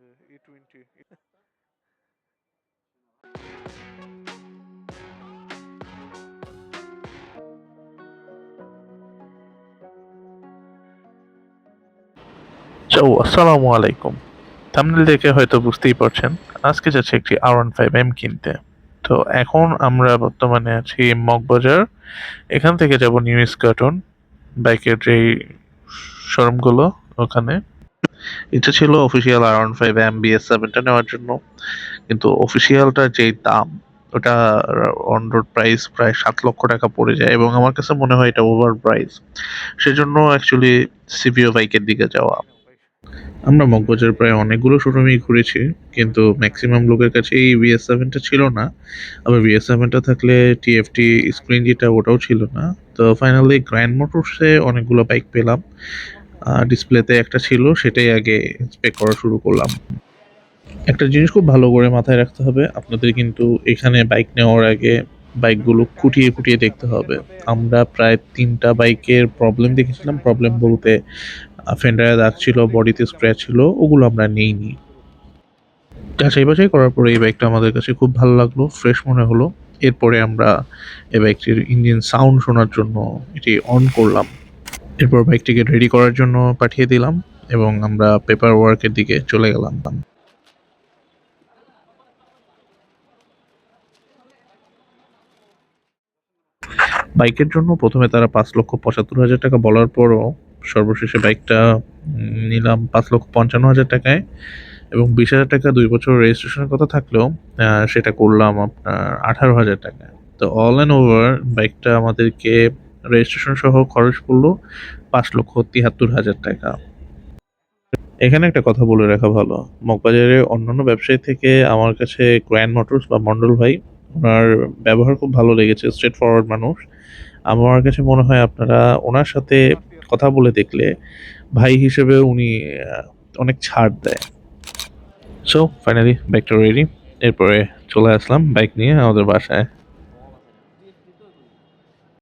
E20. আসসালামু আলাইকুম। Thumbnail দেখে হয়তো বুঝতেই পারছেন আজকে যাচ্ছে একটি R15M কিনতে। তো এখন আমরা বর্তমানে আছি মগবাজার। এখান থেকে যাব নিউ ইস্কাটন বাইকের যেই শোরুমগুলো ওখানে। ইচ্ছা ছিল অফিসিয়াল R15M BS7টা নেওয়ার জন্য, কিন্তু অফিসিয়ালটার যেই দাম ওটা অন রোড প্রাইস প্রায় 7 লক্ষ টাকা পড়ে যায় এবং আমার কাছে মনে হয় এটা ওভার প্রাইস। সেজন্য অ্যাকচুয়ালি সিভিও বাইকের দিকে যাওয়া। আমরা মগবাজার প্রায় অনেকগুলো শোরুমেই ঘুরেছি, কিন্তু ম্যাক্সিমাম লোকের কাছে এই VS7টা ছিল না। আবার VS7টা থাকলে TFT স্ক্রিন যেটা ওটাও ছিল না। তো ফাইনালি গ্র্যান্ড মোটরসে অনেকগুলো বাইক পেলাম। ডিসপ্লেতে একটা ছিল, সেটাই আগে ইন্সপেক্ট করা শুরু করলাম। একটা জিনিস খুব ভালো করে মাথায় রাখতে হবে আপনাদের, কিন্তু এখানে বাইক নেওয়ার আগে বাইকগুলো খুঁটিয়ে খুঁটিয়ে দেখতে হবে। আমরা প্রায় 3টা বাইকের প্রবলেম দেখেছিলাম। প্রবলেম বলতে ফেন্ডারে দাগ ছিল, বডিতে স্ক্র্যাচ ছিল, ওগুলো আমরা নেইনি। যাচাই বাছাই করার পরে এই বাইকটা আমাদের কাছে খুব ভালো লাগলো, ফ্রেশ মনে হলো। এরপরে আমরা এই বাইকটির ইঞ্জিন সাউন্ড শোনার জন্য এটি অন করলাম। এরপর বাইকটিকে রেডি করার জন্য পাঠিয়ে দিলাম এবং আমরা পেপার ওয়ার্কের দিকে চলে গেলাম। বাইকের জন্য প্রথমে তারা 5,75,000 টাকা বলার পরও সর্বশেষে বাইকটা নিলাম 5,55,000 টাকায়, এবং 20,000 টাকা 2 বছর রেজিস্ট্রেশনের কথা থাকলেও সেটা করলাম আপনার 18,000 টাকায়। তো অল অ্যান্ড ওভার বাইকটা আমাদেরকে রেজিস্ট্রেশন সহ খরচ পড়লো 5,73,000 টাকা। এখানে একটা কথা বলে রাখা ভালো, মগবাজারে অন্যান্য ব্যবসায়ী থেকে আমার কাছে গ্র্যান্ড মোটরস বা মন্ডল ভাই, ওনার ব্যবহার খুব ভালো লেগেছে, স্ট্রেট ফরওয়ার্ড মানুষ। আমার কাছে মনে হয় আপনারা ওনার সাথে কথা বলে দেখলে ভাই হিসেবে উনি অনেক ছাড় দেয়। সো ফাইনালি বাইকটা রেডি। এরপরে চলে আসলাম বাইক নিয়ে আমাদের বাসায়।